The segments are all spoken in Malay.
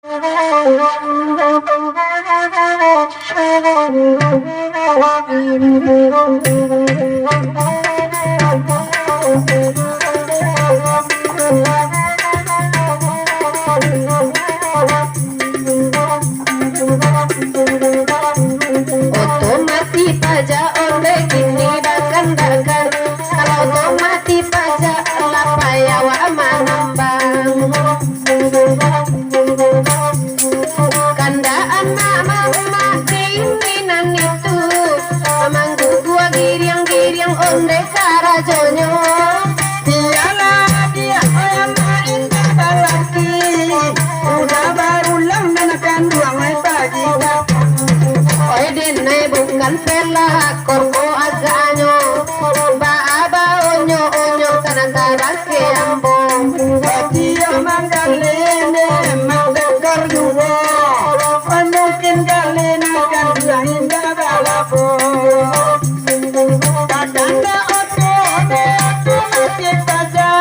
Otomati pajak onde kini dakan-dakan, kalau otomati pajak lapa ya wa manambang. Kandaan nama keinginan itu, manggu gua giriang-giriang onde karajonyo. Dialah dia yang main laki, udah berulang menekan ruang pagi. Oi dene bukan pelakor ko aganyo, ba onyo kadang-kadang ke ambong. Dia manggalene mangdekar juga, mungkin galena kan ruang indah balapo. Kadang oto mati saja,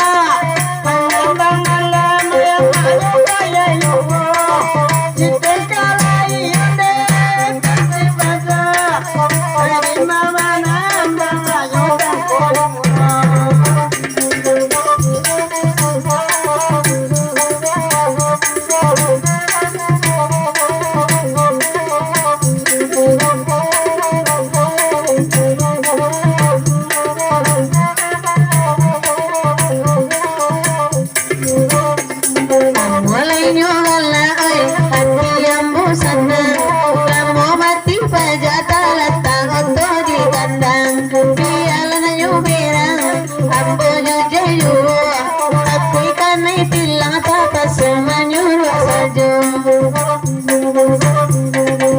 mengambang alam yang malu kaya yugo. Jika kalai ande kasih baca, ini mama nambang ayo dan kolong.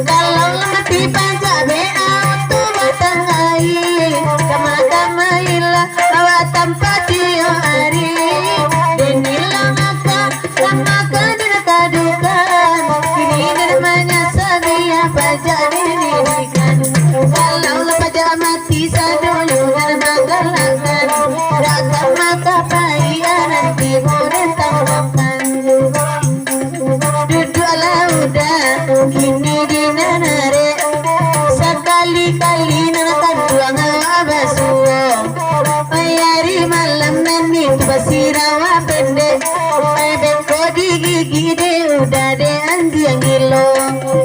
Kalau mati pajak bea tu batang air, kama ilah bawa tanpa dia hari. Denilah maka dikadukan, kini namanya sedia pajak didirikan. Kalau pajak mati sadulu dan magalangan, ragam maka payah nanti boleh tambahkan. Duduklah udah kini dinanare, sekali-kali nanakan tuang abasuo. Ayari malam nani basirawa pendek, beko di gigi de udah de anjing gilo.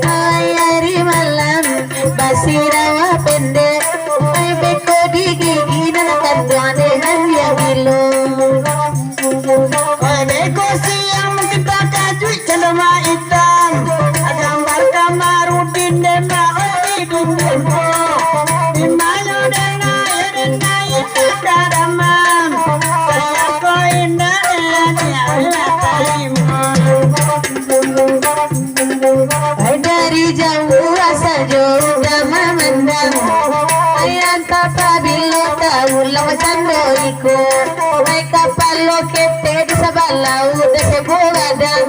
Ayari malam basirawa pendek, beko di gigi nanakan tuang de anjing gilo. Beko siang kita kajuy cenderma hitam, gambar kamarudin dema hidung demo. Imayo dena itu kadamam, saya koina dia Allah Dari jauh saja udah memandang, ayat apabila tahu lama sando ikut. Ay kapalo kete di sabalau udah sebugadang,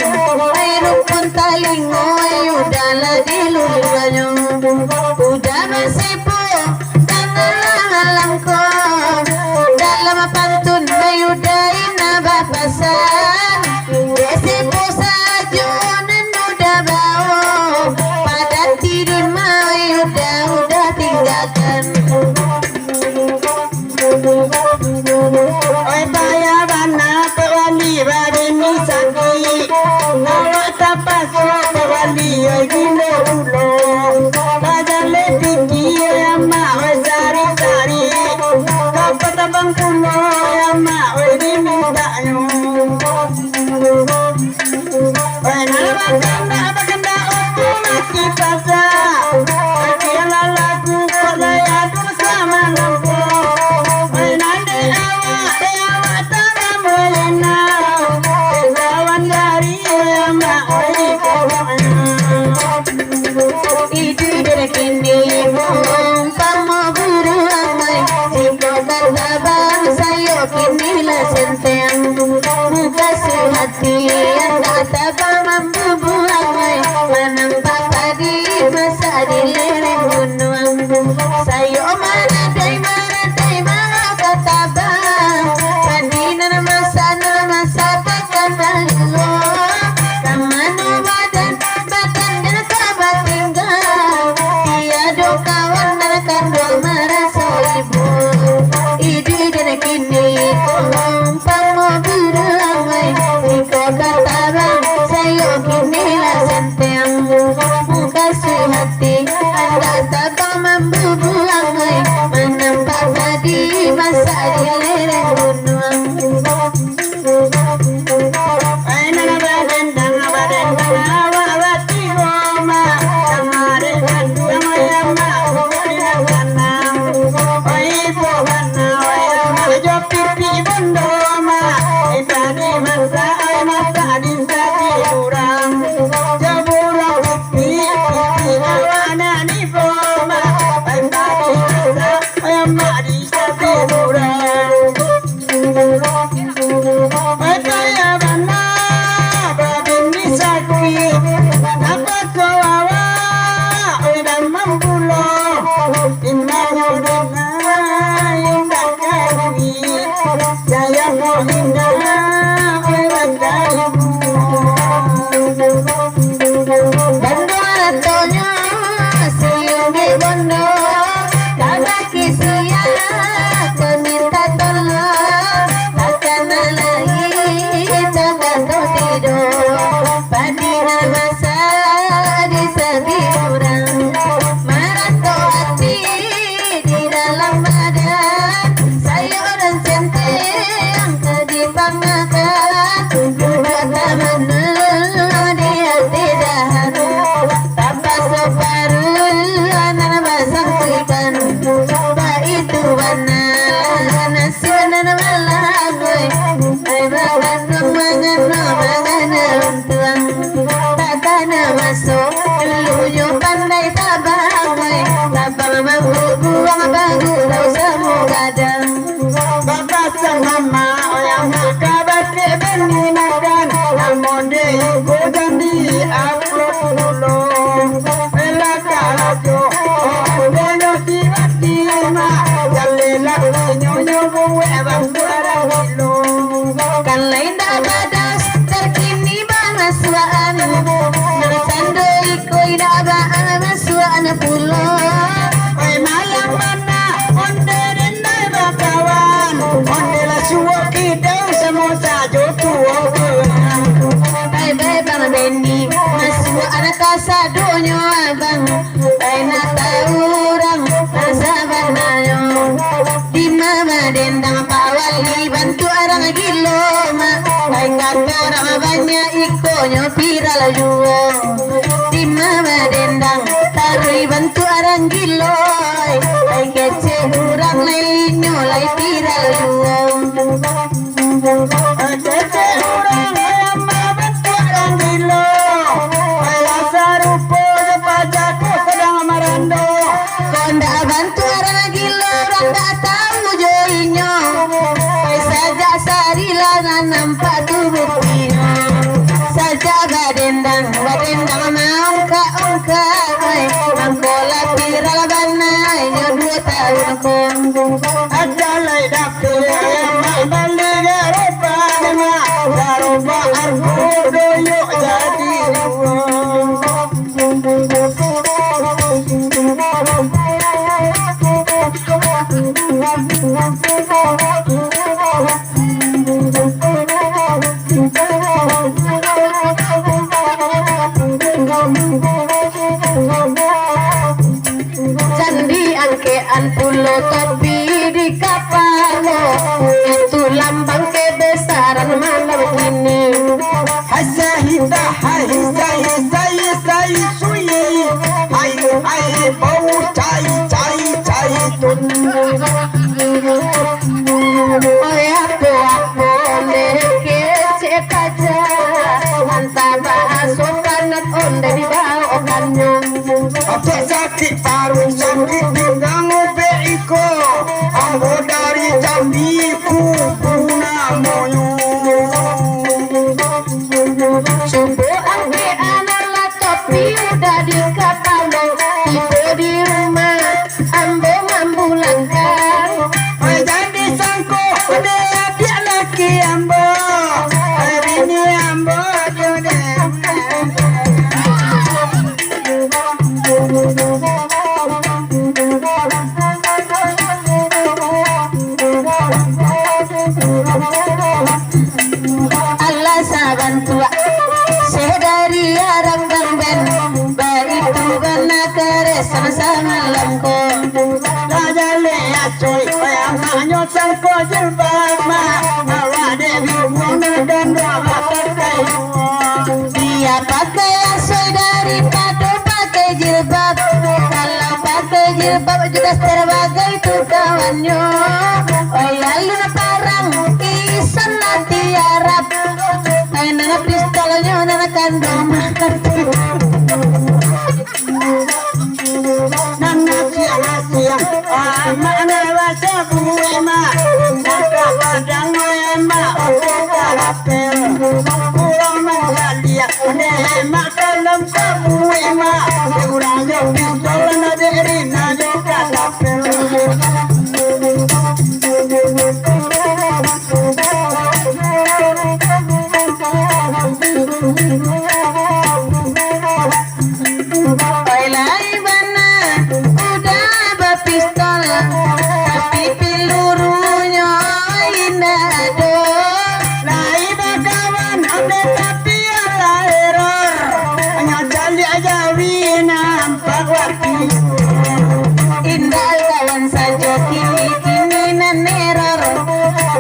ay rupun talingo ay udah lagi luluganyo. Udah masipo tangan ko, dalam pantun ay udah inabapasan. Desipo sajo udah bau, pada tidur mau udah tinggalkan. Oi taya bana pewali badini sagi, nawa tapaso pewali gino ulo. Bajale tinggi ama oi sari sari, kapata bang kuno ama oi diminta nyo. Oi nana bakanda oku mati pasa, akiala lagu kolaya dulu sama nampo. Oi nande awa tanga molena, lawan dari ama oi kolona. Itu dari kini mong pamo buru amai, siko kagabang sayo kini la senteng. Muka hati yang tak tapa mampu buamai, manang papadi masa di lereng gunung. Sayo mana day mana katabang, padi na masa takan malu. Kamano mada Jabura pipi awana ni boma ay marisa ay marisa bibura ay kaya bana babini sakit dapat kawawa ay damambulo imahudana indah kami jaya mohina ay bandaribu Bandoatonya siungi bondo kabaki suya peminta tolong akan lagi jatuh tidur padina masa di sebiuran marato hati di dalam badan sayuran centeng dipangakan dua taman di hati dahan tanpa separuh anak basang ikan itu warna nasi warna malam ay bagan mangan tuang takkan masuk luyo pandai tabang tabang buang bagu tau semua gadang Bapak sama yang kabar beni makan namun dia janji aku dulu bela kalajo beno tiba-tiba jalela nyonya gue bang suara hilo kan lain dah badas terkini bangasuan narsando ikoi dah bangasuan pulau ay malam mana onde dendai bakawan onde la suwa kita semua sajo tuwa Bye bye bang Benny masuk anak kasadonyo abang ay nataurang nasaban nayo di mama dendang pawali bantu arang gilo ma ay kakarang banyak ikonyo viral juo di mama dendang tarui bantu arang gilo ay kece urang lainyo lay viral juo Tete orang yang membantu orang gila Ayah sarupo pajaku sedang merando Konda bantu arang gilo orang tak tahu joinyo ay saja sarilangan nampak tubuhnya saja badendang maungka ay angkola viral banay nyo 2 tahun ko Adalai dapur yang membeli garupa nama Garupa argo doyok jadi Candi angkean pulau topi di kapalo itu lambang kebesaran malam ini Hasahita hai suyi hai bau cai tun oh apa mereke cekaja antara asokanat onde di bawah okannya Apa sakit paru sakit pinggang beiko Ambo dari jambiku puna moyo Sumbu angke anak topi udah di kapalo Ibu di rumah ambo mambu langkah Ay jadi sangko dia laki ambo Ay ini ambo jode Allah saban tua sedari arang bangban baik tuban nakare sama lamko Rajale acoy Ay amanyo sangko jilbab ma Awade biwuna dan doa pakai dia pakai asoy daripada pakai jilbab kalau pakai jilbab juga terbagai tuh kawannya oh lalu parang isan nanti Arab ay nana pistolnya nana gandong Nana siang mana rasa buema Naka padang ema oke kalapel Pulang menghalia nema kalem kabuema Urang yo pistol na deri na yo kalapel Bailai bana udah berpistol tapi pelurunya indah do. Lai bakawan ande tapi ala error Hanya jali aja wina nampak waktu Indah kawan saja kini nan error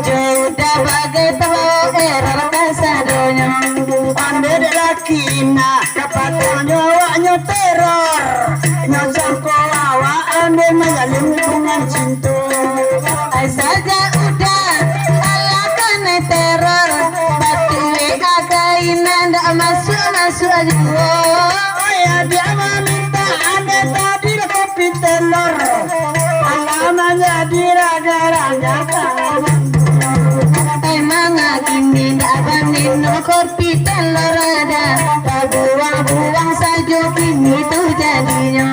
Jodoh bagai tahu error kasadonya Ande de lakina kapatonyo waknyo teror Nyo sangko awa ande mayalim hubungan cinta Ay saja udah ala kena teror Batu againan dak masuk aja Ayah dia meminta ande tadi kopi telur Alamannya diraga-raga Emang gini dak banding no kopi telur ada buang-buang saja kini tuh jadinya